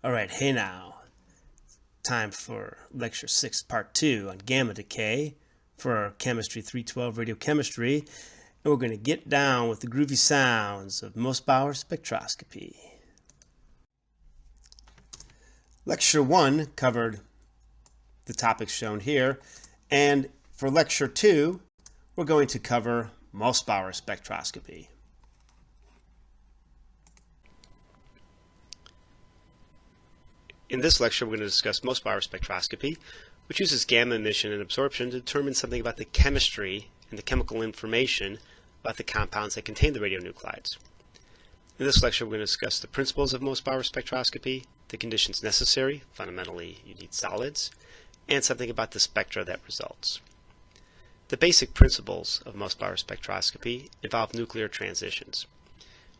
All right, hey now. Time for Lecture 6, Part 2 on Gamma Decay for our Chemistry 312 Radiochemistry. And we're going to get down with the groovy sounds of Moessbauer spectroscopy. Lecture 1 covered the topics shown here. And for Lecture 2, we're going to cover Moessbauer spectroscopy. In this lecture, we're going to discuss Moessbauer spectroscopy, which uses gamma emission and absorption to determine something about the chemistry and the chemical information about the compounds that contain the radionuclides. In this lecture, we're going to discuss the principles of Moessbauer spectroscopy, the conditions necessary, fundamentally you need solids, and something about the spectra that results. The basic principles of Moessbauer spectroscopy involve nuclear transitions.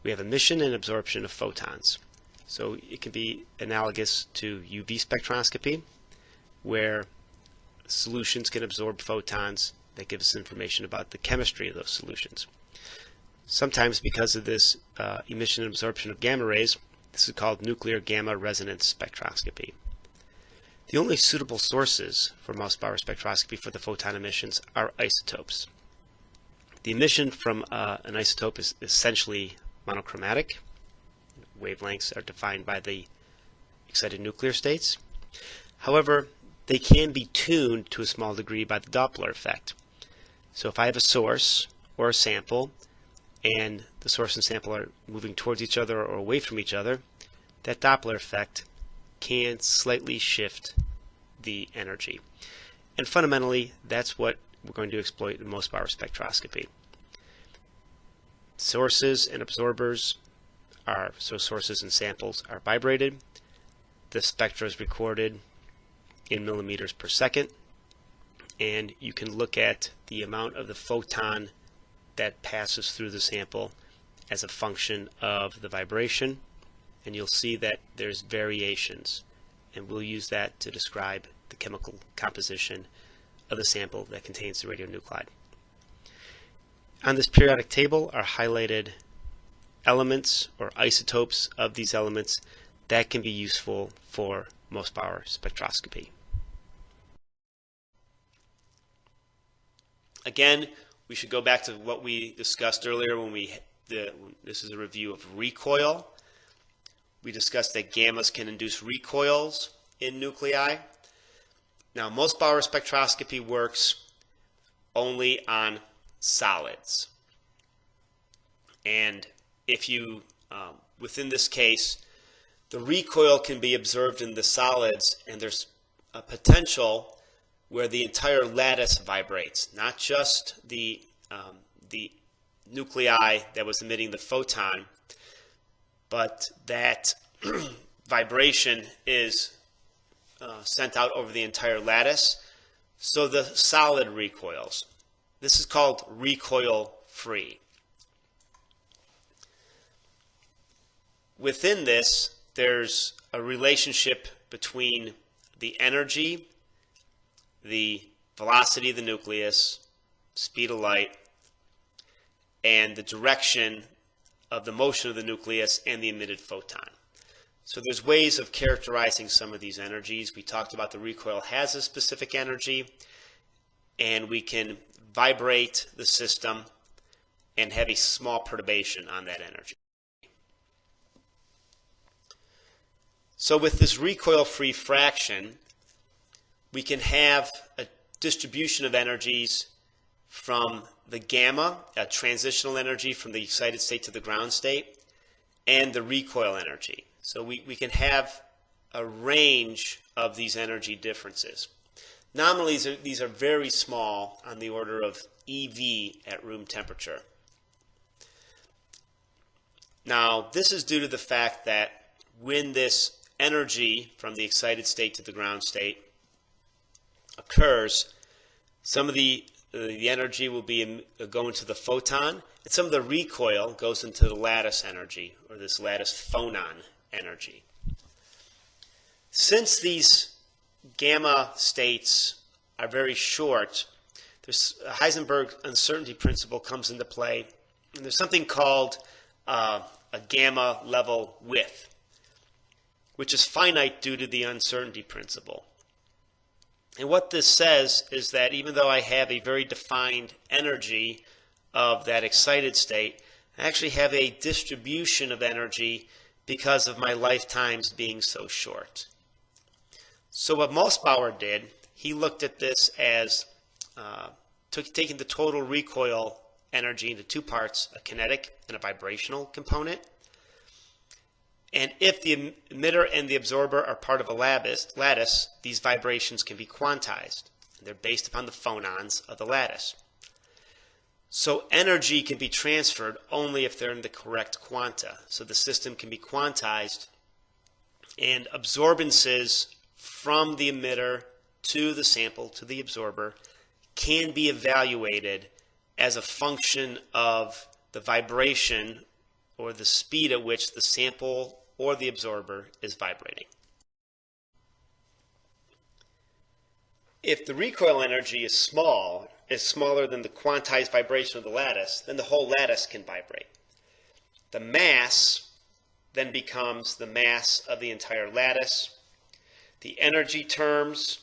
We have emission and absorption of photons. So it can be analogous to UV spectroscopy, where solutions can absorb photons that give us information about the chemistry of those solutions. Sometimes because of this emission and absorption of gamma rays, this is called nuclear gamma resonance spectroscopy. The only suitable sources for Moessbauer spectroscopy for the photon emissions are isotopes. The emission from an isotope is essentially monochromatic. Wavelengths are defined by the excited nuclear states. However, they can be tuned to a small degree by the Doppler effect. So if I have a source or a sample, and the source and sample are moving towards each other or away from each other, that Doppler effect can slightly shift the energy. And fundamentally, that's what we're going to exploit in Moessbauer spectroscopy. Sources and absorbers so sources and samples are vibrated. The spectra is recorded in millimeters per second, and you can look at the amount of the photon that passes through the sample as a function of the vibration, and you'll see that there's variations, and we'll use that to describe the chemical composition of the sample that contains the radionuclide. On this periodic table are highlighted elements or isotopes of these elements that can be useful for Moessbauer spectroscopy. Again, we should go back to what we discussed earlier this is a review of recoil. We discussed that gammas can induce recoils in nuclei. Now, Moessbauer spectroscopy works only on solids. And if you, within this case, the recoil can be observed in the solids, and there's a potential where the entire lattice vibrates, not just the nuclei that was emitting the photon, but that vibration is sent out over the entire lattice, so the solid recoils. This is called recoil-free. Within this, there's a relationship between the energy, the velocity of the nucleus, speed of light, and the direction of the motion of the nucleus and the emitted photon. So there's ways of characterizing some of these energies. We talked about the recoil has a specific energy, and we can vibrate the system and have a small perturbation on that energy. So with this recoil-free fraction, we can have a distribution of energies from the gamma, a transitional energy from the excited state to the ground state, and the recoil energy. So we can have a range of these energy differences. Nominally, these are very small, on the order of eV at room temperature. Now, this is due to the fact that when this energy from the excited state to the ground state occurs, some of the energy will be going to the photon, and some of the recoil goes into the lattice energy, or this lattice phonon energy. Since these gamma states are very short, there's Heisenberg uncertainty principle comes into play, and there's something called a gamma level width. which is finite due to the uncertainty principle. And what this says is that even though I have a very defined energy of that excited state, I actually have a distribution of energy because of my lifetimes being so short. So what Moessbauer did, he looked at this as taking the total recoil energy into two parts, a kinetic and a vibrational component. And if the emitter and the absorber are part of a lattice, these vibrations can be quantized. They're based upon the phonons of the lattice. So energy can be transferred only if they're in the correct quanta. So the system can be quantized, and absorbances from the emitter to the sample to the absorber can be evaluated as a function of the vibration or the speed at which the sample or the absorber is vibrating. If the recoil energy is smaller than the quantized vibration of the lattice, then the whole lattice can vibrate. The mass then becomes the mass of the entire lattice. The energy terms,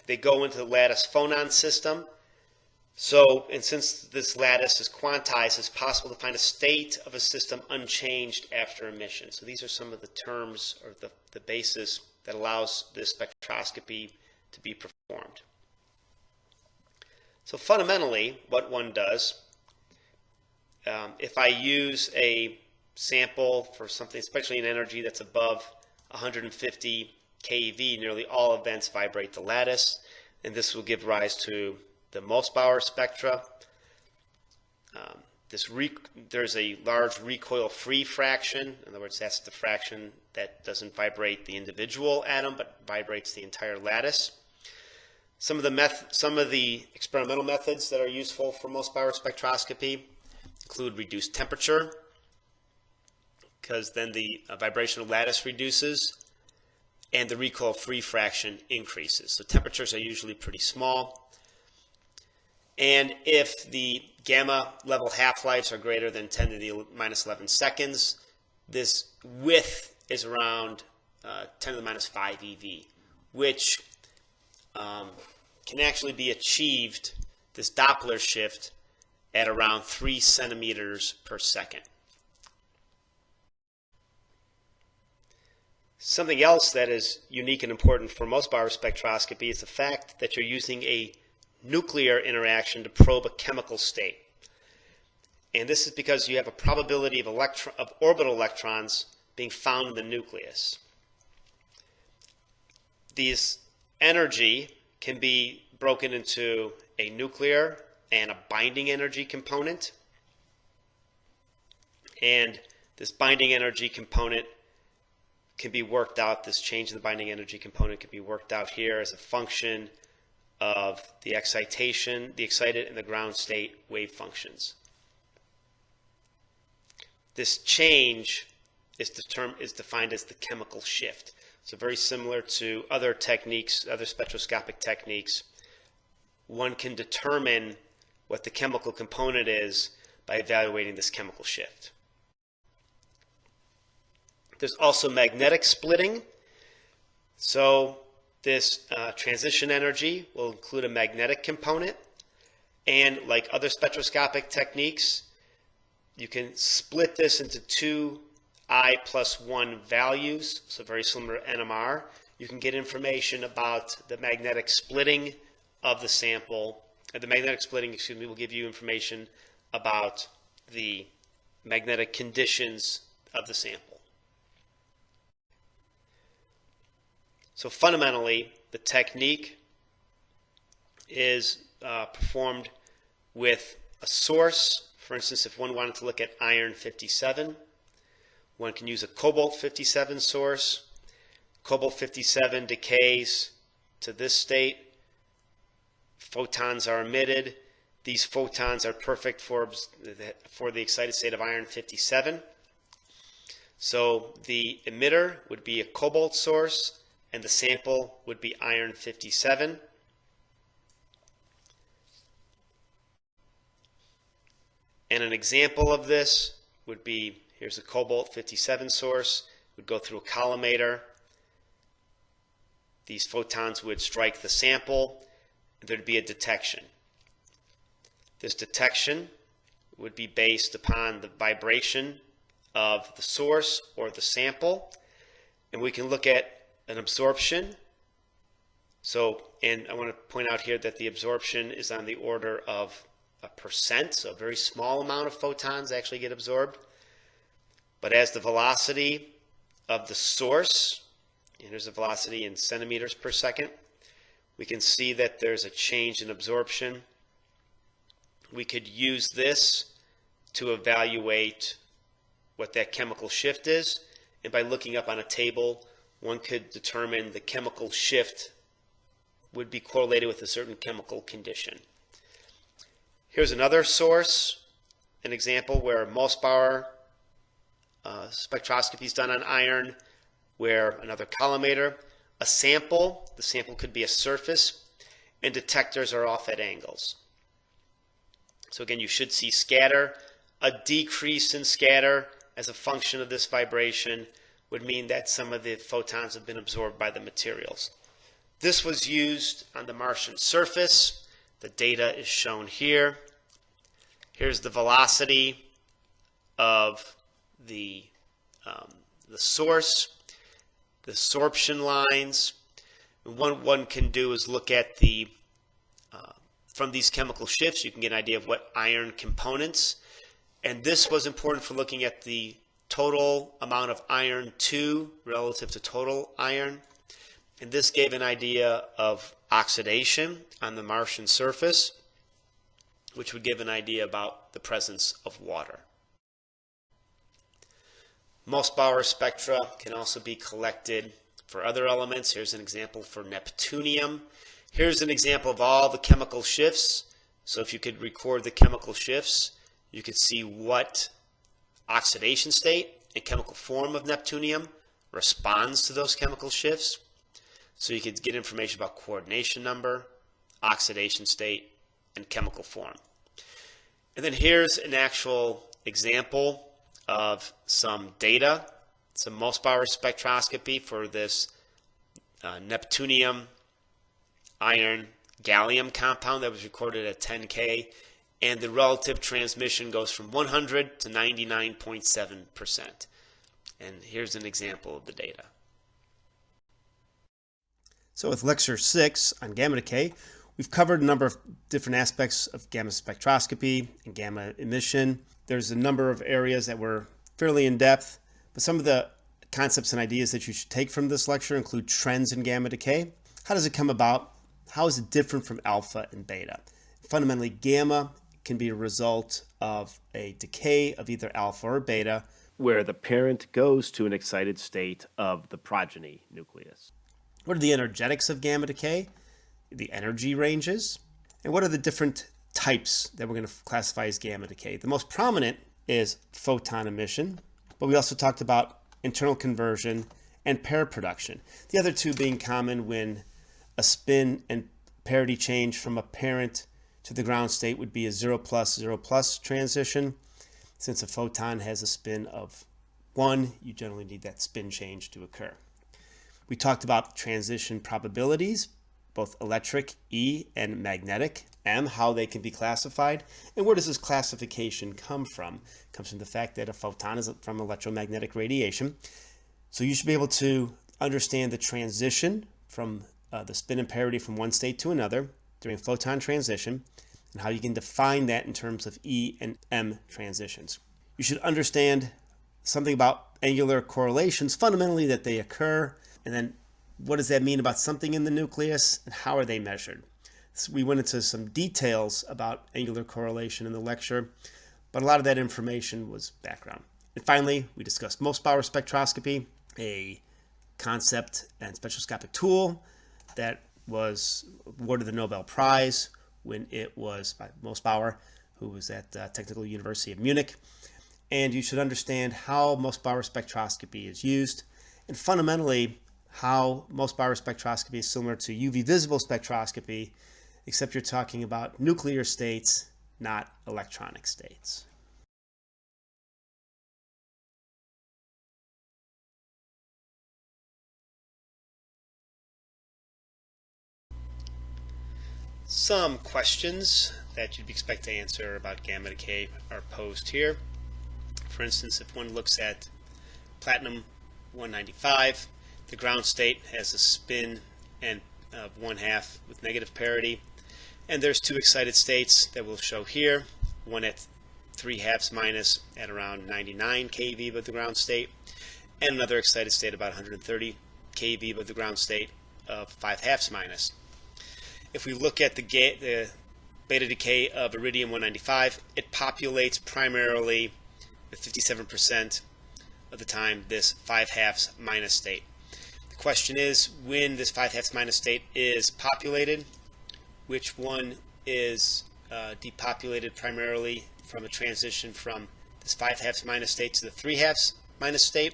they go into the lattice phonon system. So, and since this lattice is quantized, it's possible to find a state of a system unchanged after emission. So these are some of the terms or the basis that allows this spectroscopy to be performed. So fundamentally, what one does, if I use a sample for something, especially an energy that's above 150 keV, nearly all events vibrate the lattice, and this will give rise to the Moessbauer spectra. There's a large recoil-free fraction. In other words, that's the fraction that doesn't vibrate the individual atom, but vibrates the entire lattice. Some of the experimental methods that are useful for Moessbauer spectroscopy include reduced temperature, because then the vibrational lattice reduces and the recoil-free fraction increases. So temperatures are usually pretty small. And if the gamma level half-lives are greater than 10 to the minus 11 seconds, this width is around 10 to the minus 5 eV, which can actually be achieved, this Doppler shift, at around 3 centimeters per second. Something else that is unique and important for Moessbauer spectroscopy is the fact that you're using a nuclear interaction to probe a chemical state. And this is because you have a probability of orbital electrons being found in the nucleus. These energy can be broken into a nuclear and a binding energy component. And this binding energy component can be worked out, this change in the binding energy component can be worked out here as a function of the excitation, the excited and the ground state wave functions. This change is defined as the chemical shift. So very similar to other techniques, other spectroscopic techniques, one can determine what the chemical component is by evaluating this chemical shift. There's also magnetic splitting. So this transition energy will include a magnetic component, and like other spectroscopic techniques, you can split this into two I+1 values, so very similar to NMR. You can get information about the magnetic splitting of the sample. The magnetic splitting, will give you information about the magnetic conditions of the sample. So fundamentally, the technique is performed with a source. For instance, if one wanted to look at iron 57, one can use a cobalt 57 source. Cobalt 57 decays to this state. Photons are emitted. These photons are perfect for the excited state of iron 57. So the emitter would be a cobalt source, and the sample would be iron 57. And an example of this would be, here's a cobalt 57 source, would go through a collimator. These photons would strike the sample, and there'd be a detection. This detection would be based upon the vibration of the source or the sample, and we can look at an absorption. And I want to point out here that the absorption is on the order of a percent, so a very small amount of photons actually get absorbed. But as the velocity of the source, and here's the velocity in centimeters per second, we can see that there's a change in absorption. We could use this to evaluate what that chemical shift is, and by looking up on a table, one could determine the chemical shift would be correlated with a certain chemical condition. Here's another source, an example where Moessbauer spectroscopy is done on iron, where another collimator, a sample, the sample could be a surface, and detectors are off at angles. So again, you should see scatter. A decrease in scatter as a function of this vibration would mean that some of the photons have been absorbed by the materials. This was used on the Martian surface. The data is shown here. Here's the velocity of the source, the absorption lines. And what one can do is look at from these chemical shifts, you can get an idea of what iron components. And this was important for looking at the total amount of iron 2 relative to total iron. And this gave an idea of oxidation on the Martian surface, which would give an idea about the presence of water. Moessbauer spectra can also be collected for other elements. Here's an example for neptunium. Here's an example of all the chemical shifts. So if you could record the chemical shifts, you could see what oxidation state and chemical form of neptunium responds to those chemical shifts. So you could get information about coordination number, oxidation state, and chemical form. And then here's an actual example of some data, some Moessbauer spectroscopy for this neptunium iron gallium compound that was recorded at 10K, and the relative transmission goes from 100 to 99.7%. And here's an example of the data. So with lecture 6 on gamma decay, we've covered a number of different aspects of gamma spectroscopy and gamma emission. There's a number of areas that were fairly in-depth, but some of the concepts and ideas that you should take from this lecture include trends in gamma decay. How does it come about? How is it different from alpha and beta? Fundamentally, gamma can be a result of a decay of either alpha or beta, where the parent goes to an excited state of the progeny nucleus. What are the energetics of gamma decay? The energy ranges. And what are the different types that we're going to classify as gamma decay? The most prominent is photon emission, but we also talked about internal conversion and pair production. The other two being common when a spin and parity change from a parent to the ground state would be a 0+, 0+ transition. Since a photon has a spin of 1, you generally need that spin change to occur. We talked about transition probabilities, both electric, E, and magnetic, M, how they can be classified. And where does this classification come from? It comes from the fact that a photon is from electromagnetic radiation. So you should be able to understand the transition from the spin and parity from one state to another during photon transition, and how you can define that in terms of E and M transitions. You should understand something about angular correlations, fundamentally that they occur, and then what does that mean about something in the nucleus, and how are they measured? So we went into some details about angular correlation in the lecture, but a lot of that information was background. And finally, we discussed Moessbauer spectroscopy, a concept and spectroscopic tool that was awarded the Nobel Prize when it was by Moessbauer, who was at Technical University of Munich. And you should understand how Moessbauer spectroscopy is used, and fundamentally how Moessbauer spectroscopy is similar to UV visible spectroscopy, except you're talking about nuclear states, not electronic states. Some questions that you'd expect to answer about gamma decay are posed here. For instance, if one looks at platinum 195, the ground state has a spin and of 1/2 with negative parity, and there's two excited states that we'll show here, one at 3/2 minus at around 99 keV above the ground state, and another excited state about 130 keV above the ground state of 5/2 minus. If we look at the beta decay of iridium 195, it populates primarily with 57% of the time this 5/2 minus state. The question is, when this 5/2 minus state is populated, which one is depopulated primarily from a transition from this 5/2 minus state to the 3/2 minus state,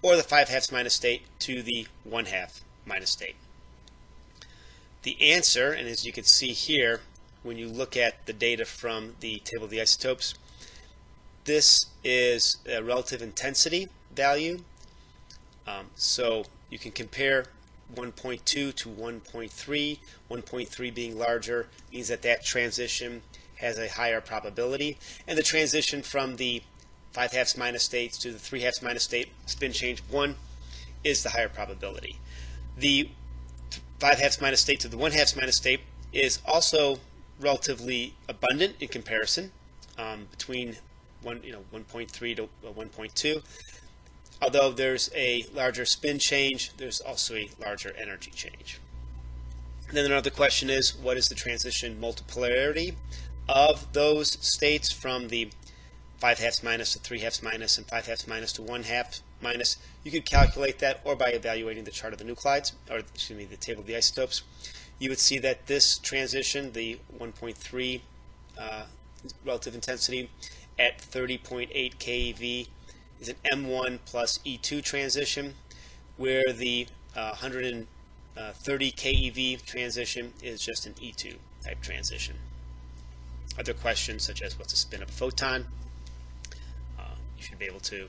or the 5/2 minus state to the 1/2 minus state? The answer, and as you can see here, when you look at the data from the table of the isotopes, this is a relative intensity value. So you can compare 1.2 to 1.3. 1.3 being larger means that that transition has a higher probability, and the transition from the 5/2 minus state to the 3/2 minus state, spin change 1, is the higher probability. The 5/2 minus state to the 1/2 minus state is also relatively abundant in comparison, between 1.3 to 1.2. Although there's a larger spin change, there's also a larger energy change. And then another question is, what is the transition multipolarity of those states from the 5/2 minus to 3/2 minus and 5/2 minus to 1/2 minus? You could calculate that, or by evaluating the chart of the nuclides, or excuse me, the table of the isotopes. You would see that this transition, the 1.3 relative intensity at 30.8 keV, is an M1 plus E2 transition, where the 130 keV transition is just an E2 type transition. Other questions such as what's the spin of a photon? You should be able to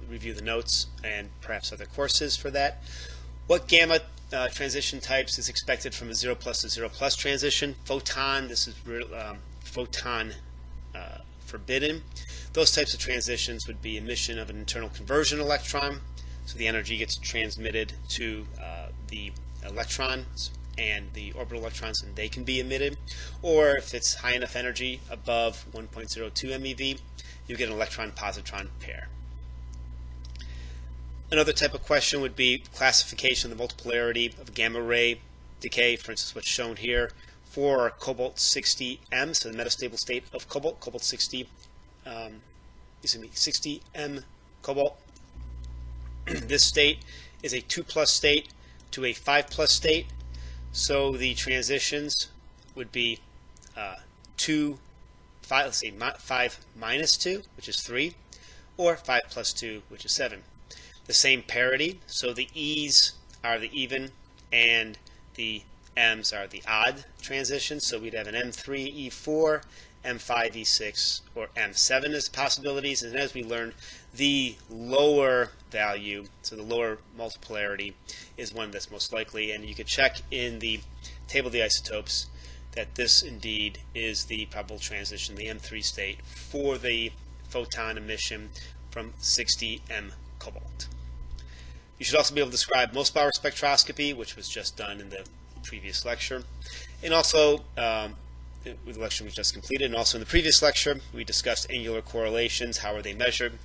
review the notes and perhaps other courses for that. What gamma transition types is expected from a 0 plus to 0 plus transition? Photon, this is photon forbidden. Those types of transitions would be emission of an internal conversion electron, so the energy gets transmitted to the electrons and the orbital electrons, and they can be emitted. Or if it's high enough energy, above 1.02 MeV, you get an electron-positron pair. Another type of question would be classification of the multipolarity of gamma ray decay, for instance what's shown here for cobalt 60M, so the metastable state of cobalt 60 60M cobalt. This state is a 2 plus state to a 5 plus state, so the transitions would be 5 minus 2, which is 3, or 5 plus 2, which is 7. The same parity, so the E's are the even and the M's are the odd transitions, so we'd have an M3 E4, M5 E6, or M7 as possibilities. And as we learned, the lower value, so the lower multipolarity, is one that's most likely, and you could check in the table of the isotopes that this indeed is the probable transition, the M3 state, for the photon emission from 60M cobalt. You should also be able to describe Moessbauer spectroscopy, which was just done in the previous lecture, and also with the lecture we just completed, and also in the previous lecture we discussed angular correlations. How are they measured?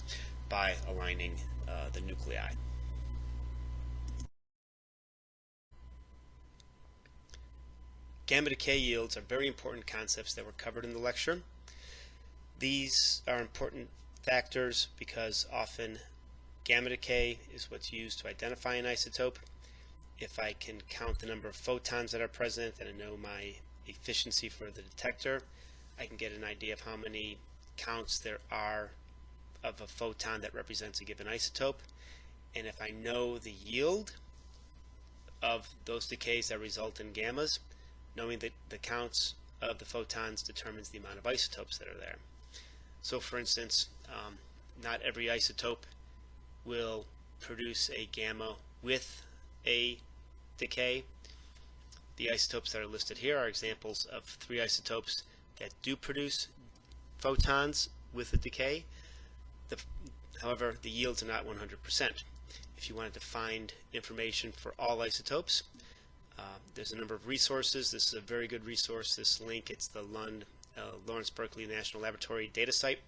By aligning the nuclei. Gamma decay yields are very important concepts that were covered in the lecture. These are important factors because often gamma decay is what's used to identify an isotope. If I can count the number of photons that are present and I know my efficiency for the detector, I can get an idea of how many counts there are of a photon that represents a given isotope. And if I know the yield of those decays that result in gammas, knowing that the counts of the photons determines the amount of isotopes that are there. So for instance, not every isotope will produce a gamma with a decay. The isotopes that are listed here are examples of 3 isotopes that do produce photons with the decay. However, the yields are not 100%. If you wanted to find information for all isotopes, there's a number of resources. This is a very good resource. This link, it's the Lawrence Berkeley National Laboratory data site.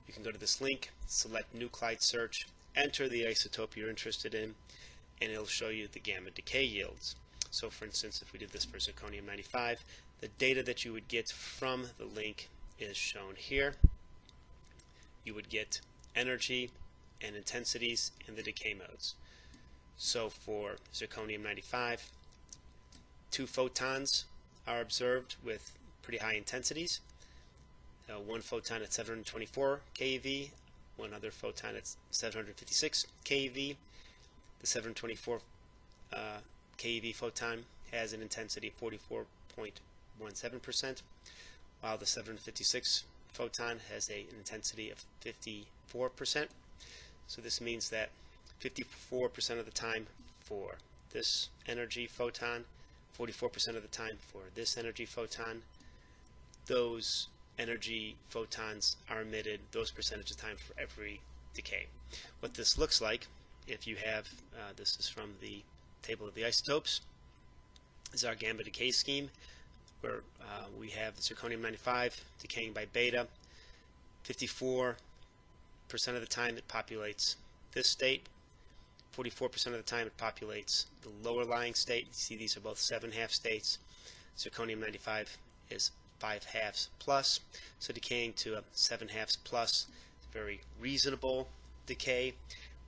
You can go to this link, select nuclide search, enter the isotope you're interested in, and it'll show you the gamma decay yields. So for instance, if we did this for zirconium-95, the data that you would get from the link is shown here. You would get energy and intensities in the decay modes. So for zirconium-95, 2 photons are observed with pretty high intensities. One photon at 724 keV, one other photon at 756 keV. The 724 keV photon has an intensity of 44.17%, while the 756 photon has an intensity of 54%. So this means that 54% of the time for this energy photon, 44% of the time for this energy photon, those energy photons are emitted those percentage of time for every decay. What this looks like, if you have, this is from the table of the isotopes, is our gamma decay scheme, where we have the zirconium-95 decaying by beta. 54% of the time it populates this state. 44% of the time it populates the lower lying state. You see these are both 7/2 states. Zirconium-95 is 5/2 plus, so decaying to a 7/2 plus, very reasonable decay.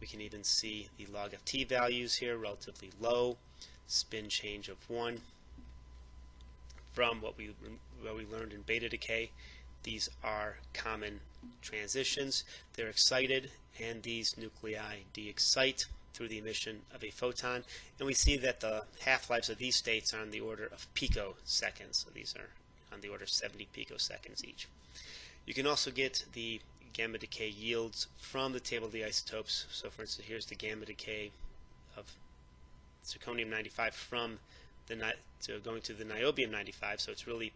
We can even see the log of T values here, relatively low, spin change of 1. From what we learned in beta decay, these are common transitions. They're excited, and these nuclei de-excite through the emission of a photon, and we see that the half-lives of these states are on the order of picoseconds. So these are on the order of 70 picoseconds each. You can also get the gamma decay yields from the table of the isotopes. So for instance, here's the gamma decay of zirconium-95 from going to the niobium-95, so it's really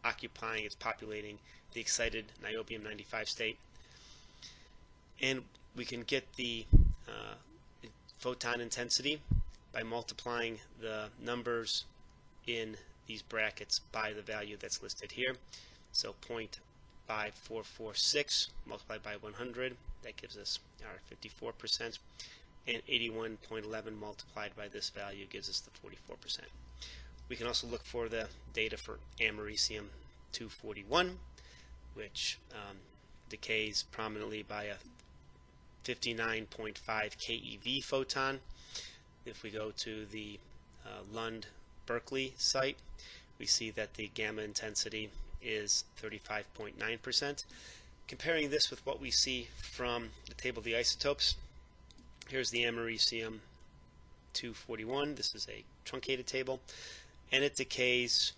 occupying, it's populating the excited niobium-95 state. And we can get the photon intensity by multiplying the numbers in these brackets by the value that's listed here. So 0.5446 multiplied by 100, that gives us our 54%, and 81.11 multiplied by this value gives us the 44%. We can also look for the data for americium-241, which decays prominently by a 59.5 keV photon. If we go to the Lund Berkeley site, we see that the gamma intensity is 35.9%. Comparing this with what we see from the table of the isotopes, here's the americium-241. This is a truncated table, and it decays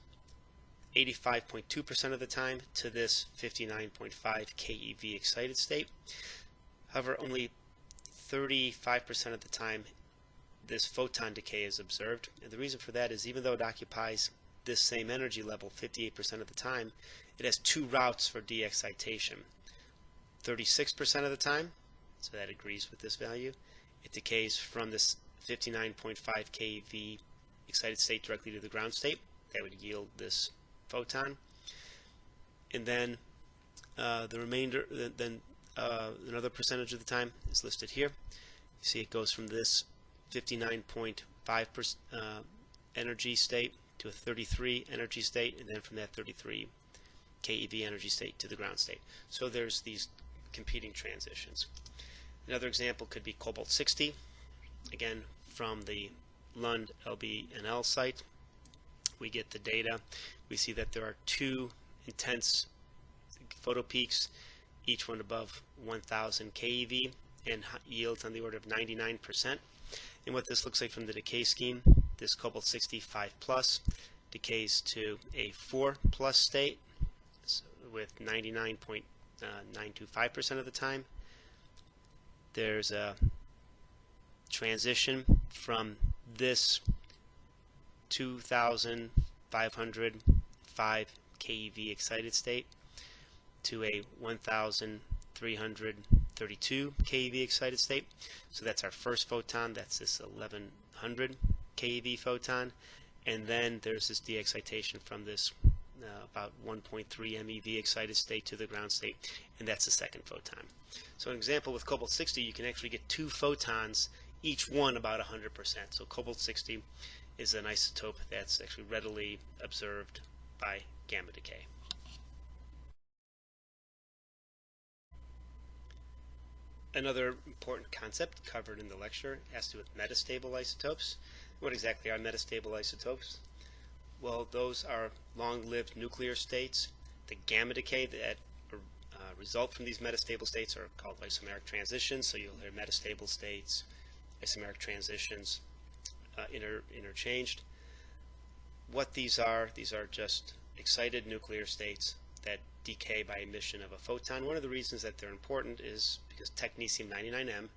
85.2% of the time to this 59.5 keV excited state. However, only 35% of the time this photon decay is observed, and the reason for that is even though it occupies this same energy level 58% of the time, it has 2 routes for de-excitation. 36% of the time, so that agrees with this value, it decays from this 59.5 keV excited state directly to the ground state. That would yield this photon. And then the remainder, another percentage of the time is listed here. You see it goes from this 59.5 energy state to a 33 energy state, and then from that 33 keV energy state to the ground state. So there's these competing transitions. Another example could be cobalt-60, again from the Lund LB&L site. We get the data. We see that there are 2 intense photopeaks, each one above 1000 keV, and yields on the order of 99%. And what this looks like from the decay scheme, this cobalt-60 5+ decays to a 4+ state, so with 99.925% of the time. There's a transition from this 2,505 keV excited state to a 1,332 keV excited state. So that's our first photon. That's this 1100 keV photon. And then there's this de-excitation from this about 1.3 MeV excited state to the ground state, and that's the second photon. So an example with cobalt-60, you can actually get two photons, each one about 100%. So cobalt-60 is an isotope that's actually readily observed by gamma decay. Another important concept covered in the lecture has to do with metastable isotopes. What exactly are metastable isotopes? Well, those are long-lived nuclear states. The gamma decay that result from these metastable states are called isomeric transitions. So you'll hear metastable states, isomeric transitions interchanged. What these are just excited nuclear states that decay by emission of a photon. One of the reasons that they're important is because technetium-99m,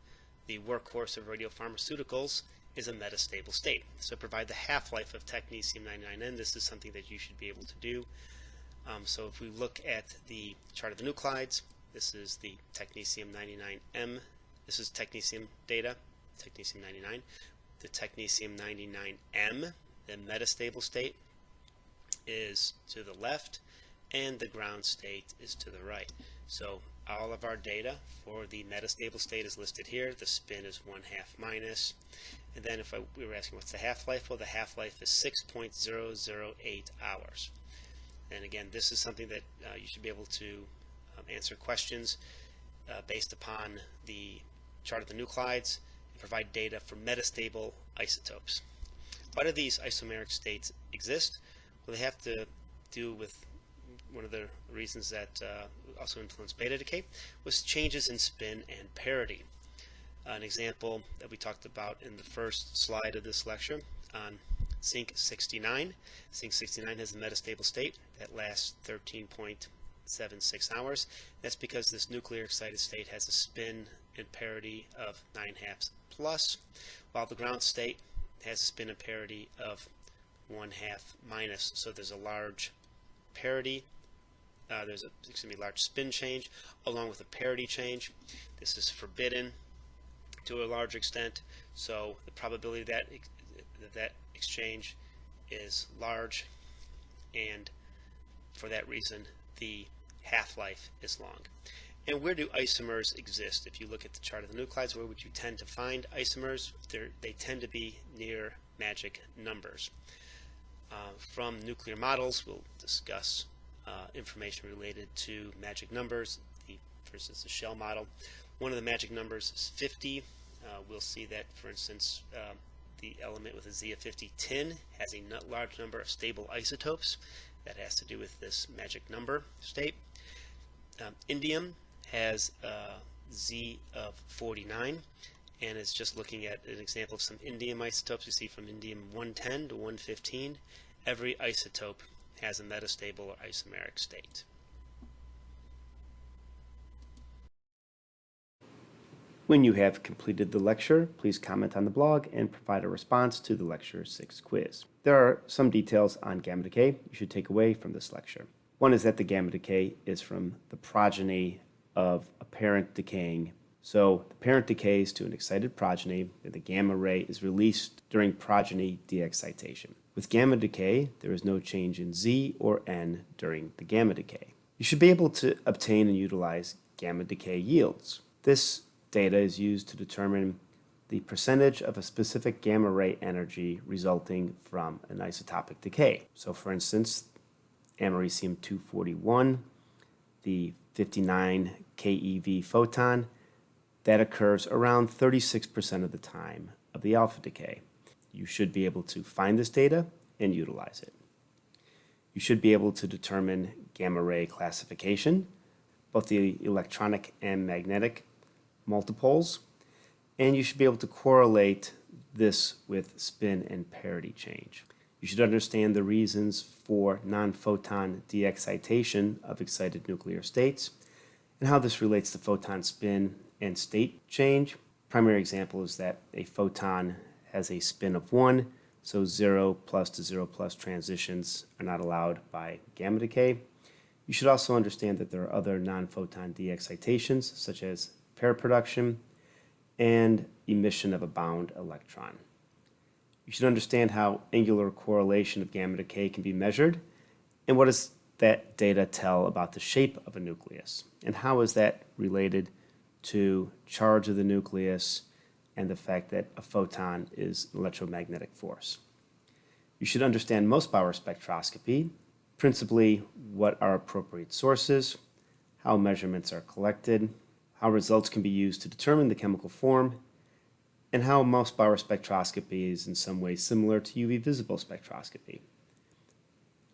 the workhorse of radiopharmaceuticals, is a metastable state. So provide the half-life of technetium-99m. This is something that you should be able to do. So if we look at the chart of the nuclides, this is the technetium-99m. This is technetium data, technetium-99. The technetium-99m, the metastable state, is to the left, and the ground state is to the right. So all of our data for the metastable state is listed here. The spin is 1/2 minus. And then if we were asking what's the half-life, well, the half-life is 6.008 hours. And again, this is something that you should be able to answer questions based upon the chart of the nuclides and provide data for metastable isotopes. Why do these isomeric states exist? Well, they have to do with one of the reasons that also influenced beta decay was changes in spin and parity. An example that we talked about in the first slide of this lecture on zinc 69. Zinc 69 has a metastable state that lasts 13.76 hours. That's because this nuclear excited state has a spin and parity of 9/2 plus, while the ground state has a spin and parity of 1/2 minus. So there's a large parity. There's a large spin change along with a parity change. This is forbidden to a large extent, so the probability that that exchange is large, and for that reason the half-life is long. And where do isomers exist? If you look at the chart of the nuclides, where would you tend to find isomers? They tend to be near magic numbers. From nuclear models, we'll discuss information related to magic numbers. For instance, the shell model. One of the magic numbers is 50. We'll see that, for instance, the element with a Z of 50, tin, has a large number of stable isotopes. That has to do with this magic number state. Indium has a Z of 49, and it's just looking at an example of some indium isotopes. We see from indium 110 to 115, every isotope has a metastable or isomeric state. When you have completed the lecture, please comment on the blog and provide a response to the Lecture 6 quiz. There are some details on gamma decay you should take away from this lecture. One is that the gamma decay is from the progeny of a parent decaying. So the parent decays to an excited progeny, and the gamma ray is released during progeny de-excitation. With gamma decay, there is no change in Z or N during the gamma decay. You should be able to obtain and utilize gamma decay yields. This data is used to determine the percentage of a specific gamma ray energy resulting from an isotopic decay. So for instance, americium-241, the 59 keV photon, that occurs around 36% of the time of the alpha decay. You should be able to find this data and utilize it. You should be able to determine gamma ray classification, both the electronic and magnetic multipoles, and you should be able to correlate this with spin and parity change. You should understand the reasons for non-photon de-excitation of excited nuclear states and how this relates to photon spin and state change. Primary example is that a photon has a spin of 1, so 0 plus to 0 plus transitions are not allowed by gamma decay. You should also understand that there are other non-photon de-excitations, such as pair production and emission of a bound electron. You should understand how angular correlation of gamma decay can be measured, and what does that data tell about the shape of a nucleus, and how is that related to charge of the nucleus and the fact that a photon is an electromagnetic force. You should understand Moessbauer spectroscopy, principally what are appropriate sources, how measurements are collected, how results can be used to determine the chemical form, and how Moessbauer spectroscopy is in some ways similar to UV visible spectroscopy.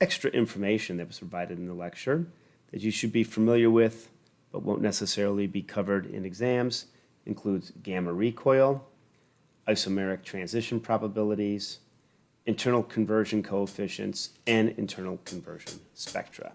Extra information that was provided in the lecture that you should be familiar with but won't necessarily be covered in exams includes gamma recoil, isomeric transition probabilities, internal conversion coefficients, and internal conversion spectra.